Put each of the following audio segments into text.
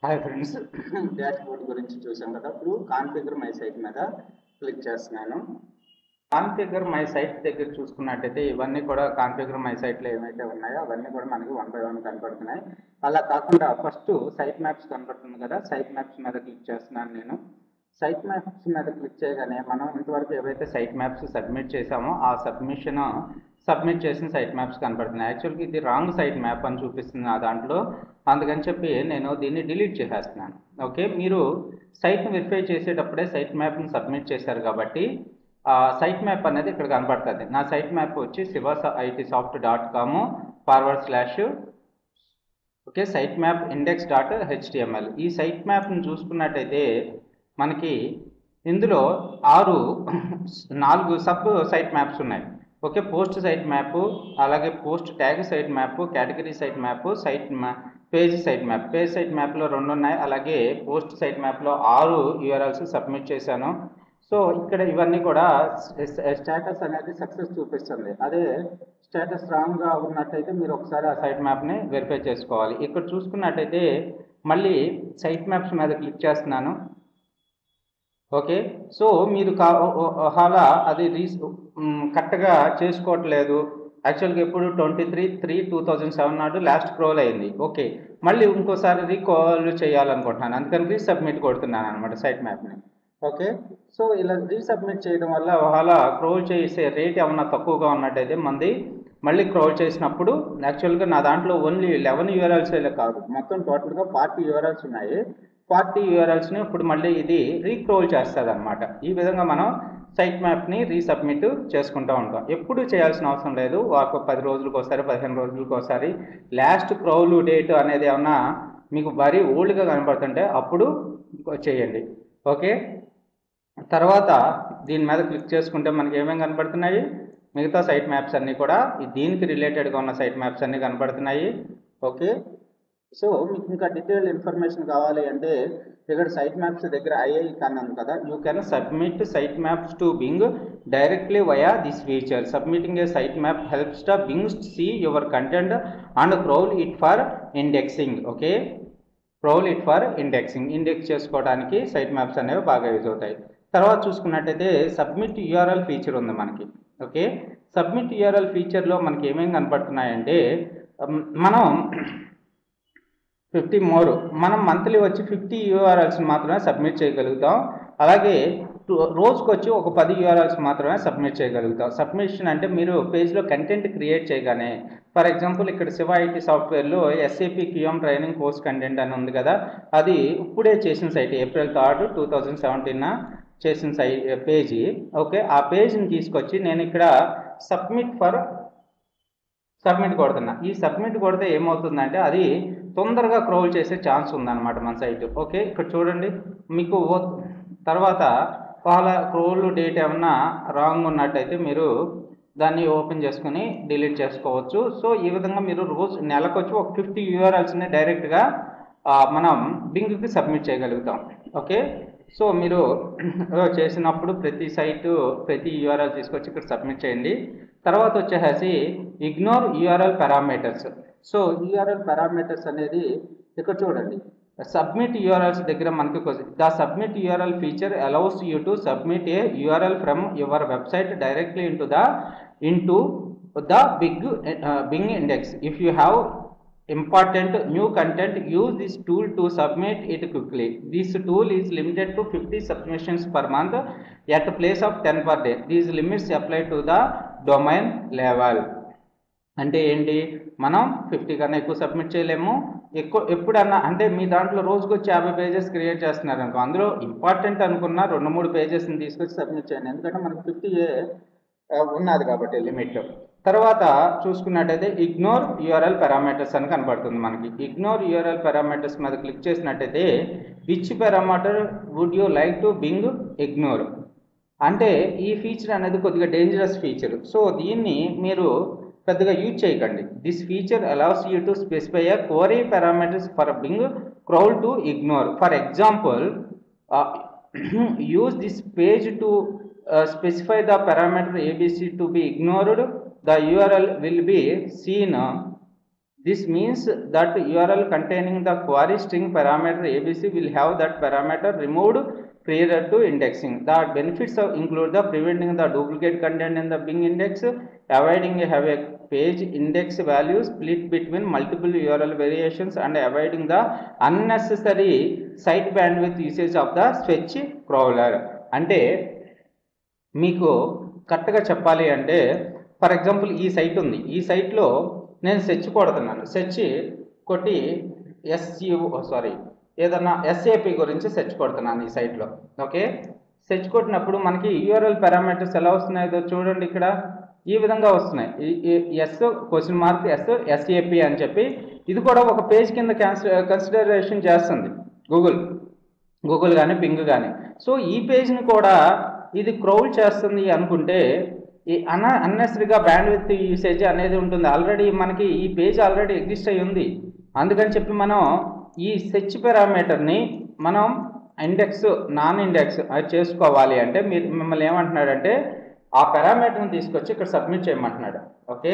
Hi friends, dash board గురించి చూసాం కదా. ఇప్పుడు కాన్ఫిగర్ మై సైట్ మీద క్లిక్ చేస్తున్నాను. కాన్ఫిగర్ మై సైట్ దగ్గర చూసుకున్నట్టయితే ఇవన్నీ కూడా కాన్ఫిగర్ మై సైట్లో ఏమైతే ఉన్నాయో అవన్నీ కూడా మనకి 1 by 1 కనపడుతున్నాయి. అలా కాకుండా ఫస్ట్ సైట్ మ్యాప్స్ కనపడుతుంది కదా, సైట్ మ్యాప్స్ మీద క్లిక్ చేస్తున్నాను నేను. సైట్ మ్యాప్స్ మీద క్లిక్ చేయగానే మనం ఇంతవరకు ఏవైతే సైట్ మ్యాప్స్ సబ్మిట్ చేసామో ఆ సబ్మిట్ చేసిన సైట్ మ్యాప్స్ కనపడుతున్నాయి. యాక్చువల్గా ఇది రాంగ్ సైట్ మ్యాప్ అని చూపిస్తుంది నా దాంట్లో, అందుకని చెప్పి నేను దీన్ని డిలీట్ చేసేస్తున్నాను. ఓకే, మీరు సైట్ని వెరిఫై చేసేటప్పుడే సైట్ మ్యాప్ని సబ్మిట్ చేశారు కాబట్టి సైట్ మ్యాప్ అనేది ఇక్కడ కనపడుతుంది. నా సైట్ మ్యాప్ వచ్చి sivaitsoft.com/, okay, site map index.html. ఈ సైట్ మ్యాప్ని చూసుకున్నట్టయితే మనకి ఇందులో 4 సబ్ సైట్ మ్యాప్స్ ఉన్నాయి. ఓకే, పోస్ట్ సైట్ మ్యాప్, అలాగే post tag site map, category site map, page site map. Page site మ్యాప్లో 2 ఉన్నాయి, అలాగే పోస్ట్ సైట్ మ్యాప్లో 6 URLs సబ్మిట్ చేశాను. సో ఇక్కడ ఇవన్నీ కూడా స్టేటస్ అనేది సక్సెస్ చూపిస్తుంది. అదే స్టేటస్ రాంగ్గా ఉన్నట్టయితే మీరు ఒకసారి ఆ సైట్ మ్యాప్ని వెరిఫై చేసుకోవాలి. ఇక్కడ చూసుకున్నట్టయితే మళ్ళీ సైట్ మ్యాప్స్ మీద క్లిక్ చేస్తున్నాను. ఓకే, సో మీరు అలా అది కరెక్ట్గా చేసుకోవట్లేదు. యాక్చువల్గా ఎప్పుడు 23/3/2007 నాడు లాస్ట్ క్రోల్ అయింది. ఓకే, మళ్ళీ ఇంకోసారి రీకాల్ చేయాలనుకుంటున్నాను, అందుకని రీసబ్మిట్ కొడుతున్నాను అనమాట సైట్ మ్యాప్ని. ఓకే, సో ఇలా రీసబ్మిట్ చేయడం వల్ల అలా క్రోల్ చేసే రేట్ ఏమన్నా తక్కువగా ఉన్నట్టయితే మళ్ళీ క్రోల్ చేసినప్పుడు యాక్చువల్గా నా దాంట్లో ఓన్లీ 11 URLs కాదు, మొత్తం టోటల్గా 40 URLs ఉన్నాయి. 40 URLsని ఇప్పుడు మళ్ళీ ఇది రీక్రోల్ చేస్తుంది అనమాట. ఈ విధంగా మనం సైట్ మ్యాప్ని రీసబ్మిట్ చేసుకుంటూ ఉంటాం. ఎప్పుడు చేయాల్సిన అవసరం లేదు, ఒక 10 రోజులకు ఒకసారి, 15 రోజులకు ఒకసారి. లాస్ట్ క్రౌల్ డేట్ అనేది ఏమన్నా మీకు మరీ ఓల్డ్గా కనబడుతుంటే అప్పుడు చేయండి. ఓకే, తర్వాత దీని మీద క్లిక్ చేసుకుంటే మనకి ఏమేమి కనబడుతున్నాయి, మిగతా సైట్ మ్యాప్స్ అన్నీ కూడా దీనికి రిలేటెడ్గా ఉన్న సైట్ మ్యాప్స్ అన్నీ కనబడుతున్నాయి. ఓకే, సో మీకు ఇంకా డీటెయిల్ ఇన్ఫర్మేషన్ కావాలి అంటే ఇక్కడ సైట్ మ్యాప్స్ దగ్గర ఐఐ అన్నాను కదా, you can submit site maps to Bing directly via this feature. Submitting a site map helps the Bing see your content and crawl it for indexing. Okay, crawl it for indexing, index చేసుకోవడానికి site maps అనేవి బాగా use అవుతాయి. తర్వాత చూసుకున్నట్టయితే submit URL feature ఉంది మనకి. Okay, submit URL ఫీచర్లో మనకి ఏమేమి కనపడుతున్నాయంటే మనం 50 మోర్, మనం మంత్లీ వచ్చి 50 URLs మాత్రమే సబ్మిట్ చేయగలుగుతాం. అలాగే రోజుకు వచ్చి ఒక 10 URLs మాత్రమే సబ్మిట్ చేయగలుగుతాం. సబ్మిషన్ అంటే మీరు పేజ్లో కంటెంట్ క్రియేట్ చేయగానే, ఫర్ ఎగ్జాంపుల్ ఇక్కడ శివ IT సాఫ్ట్వేర్లో SAP QM training course content అని ఉంది కదా, అది ఇప్పుడే చేసిన సైట్, April 3, 2017 చేసిన పేజీ. ఓకే, ఆ పేజ్ని తీసుకొచ్చి నేను ఇక్కడ సబ్మిట్ కొడుతున్నా. ఈ సబ్మిట్ కొడితే ఏమవుతుందంటే అది తొందరగా క్రోల్ చేసే ఛాన్స్ ఉందన్నమాట మన సైట్. ఓకే, ఇక్కడ చూడండి, మీకు తర్వాత వాళ్ళ క్రోల్ డేట్ ఏమన్నా రాంగ్ ఉన్నట్టయితే మీరు దాన్ని ఓపెన్ చేసుకుని డిలీట్ చేసుకోవచ్చు. సో ఈ విధంగా మీరు నెలకు వచ్చి ఒక 50 URLsని డైరెక్ట్గా మనం బింగ్కి సబ్మిట్ చేయగలుగుతాం. ఓకే, సో మీరు చేసినప్పుడు ప్రతి URL తీసుకొచ్చి ఇక్కడ సబ్మిట్ చేయండి. తర్వాత వచ్చేసి ignore URL parameters. So URL parameters అనేది ఇక్కడ చూడండి, సబ్మిట్ URLs దగ్గర మనకి the submit URL feature allows you to submit a URL from your website directly into the Bing index. If you have important new content, use this tool to submit it quickly. This tool is limited to 50 submissions per month at a place of 10 per day. These limits apply to the domain level. అంటే ఏంటి, మనం 50 కన్నా ఎక్కువ submit చేయలేము. ఎప్పుడన్నా అంటే మీ దాంట్లో రోజుకు వచ్చి 50 పేజెస్ క్రియేట్ చేస్తున్నారు అనుకో, అందులో ఇంపార్టెంట్ అనుకున్న 2-3 పేజెస్ని తీసుకొచ్చి సబ్మిట్ చేయండి, ఎందుకంటే మనకు 50 ఉన్నది కాబట్టి లిమిట్. తర్వాత చూసుకున్నట్టయితే ఇగ్నోర్ URL పారామీటర్స్ అని కనబడుతుంది మనకి. ఇగ్నోర్ URL పారామీటర్స్ మీద క్లిక్ చేసినట్టయితే which parameter would you like to Bing ignore అంటే ఈ ఫీచర్ అనేది కొద్దిగా డేంజరస్ ఫీచర్. సో దీన్ని మీరు పెద్దగా యూజ్ చేయకండి. This feature allows you to specify a query parameters for Bing crawl to ignore. For example, use this page to specify the parameter ABC to be ignored. The URL will be seen This means that URL containing the query string parameter ABC will have that parameter removed prior to indexing. The benefits include the preventing the duplicate content in the Bing index, avoiding have a page index value split between multiple URL variations, and avoiding the unnecessary site bandwidth usage of the search crawler. అంటే మీకు కరెక్ట్గా చెప్పాలి అంటే for example ఈ site ఉంది, ఈ సైట్లో నేను సెర్చ్ కొడుతున్నాను, సెర్చ్ కొట్టి ఏదన్నా SAP గురించి సెర్చ్ కొడుతున్నాను ఈ సైట్లో. ఓకే, సెర్చ్ కొట్టినప్పుడు మనకి యూఆర్ఎల్ పారామీటర్స్ ఎలా వస్తున్నాయో చూడండి, ఇక్కడ ఈ విధంగా వస్తున్నాయి. SAP అని చెప్పి ఇది కూడా ఒక పేజ్ కింద కన్సిడరేషన్ చేస్తుంది గూగుల్ కానీ బింగ్ కానీ. సో ఈ పేజ్ని కూడా ఇది క్రౌల్ చేస్తుంది అనుకుంటే ఈ అన్నెసరీగా బ్యాండ్విడ్త్ యూసేజ్ అనేది ఉంటుంది. ఆల్రెడీ మనకి ఈ పేజ్ ఆల్రెడీ ఎగ్జిస్ట్ అయ్యి ఉంది. అందుకని చెప్పి మనం ఈ సెర్చ్ పారామీటర్ని మనం ఇండెక్స్ నాన్ ఇండెక్స్ అది చేసుకోవాలి అంటే మిమ్మల్ని ఏమంటున్నాడంటే ఆ పారామీటర్ని తీసుకొచ్చి ఇక్కడ సబ్మిట్ చేయమంటున్నాడు. ఓకే,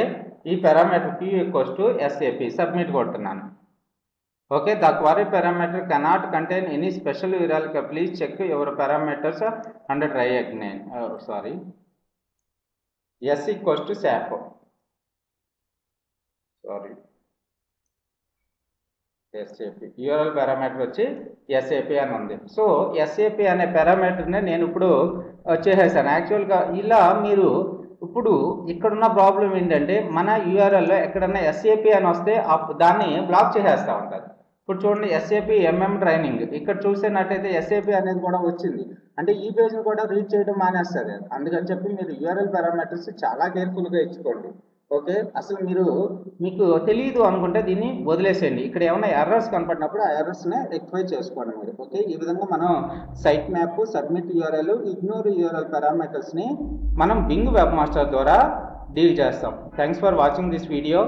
ఈ పారామీటర్ P=SAP సబ్మిట్ కొడుతున్నాను. Okay, the query parameter cannot contain any special URL. Please check your parameters and try again. S=SAP. SAP URL parameter వచ్చి SAP అని ఉంది. సో SAP అనే పారామీటర్ని నేను ఇప్పుడు చేసేసాను. యాక్చువల్గా ఇలా మీరు ఇప్పుడు ఇక్కడున్న ప్రాబ్లం ఏంటంటే మన URLలో ఎక్కడన్నా SAP అని వస్తే దాన్ని బ్లాక్ చేసేస్తూ ఉంటారు. ఇప్పుడు చూడండి SAP MM ట్రైనింగ్ ఇక్కడ చూసినట్టయితే SAP అనేది కూడా వచ్చింది అంటే ఈ పేజ్ని కూడా రీడ్ చేయడం మానేస్తుంది. అందుకని చెప్పి మీరు URL పారామీటర్స్ చాలా కేర్ఫుల్గా ఇచ్చుకోండి. ఓకే, అసలు మీకు తెలియదు అనుకుంటే దీన్ని వదిలేసేయండి. ఇక్కడ ఏమైనా ఎర్రర్స్ కనపడినప్పుడు ఆ ఎర్రర్స్ని రెక్టిఫై చేసుకోండి మీరు. ఓకే, ఈ విధంగా మనం site map, submit URL, ignore URL పారామీటర్స్ని మనం బింగ్ వెబ్ మాస్టర్ ద్వారా డీల్ చేస్తాం. Thanks for watching this video.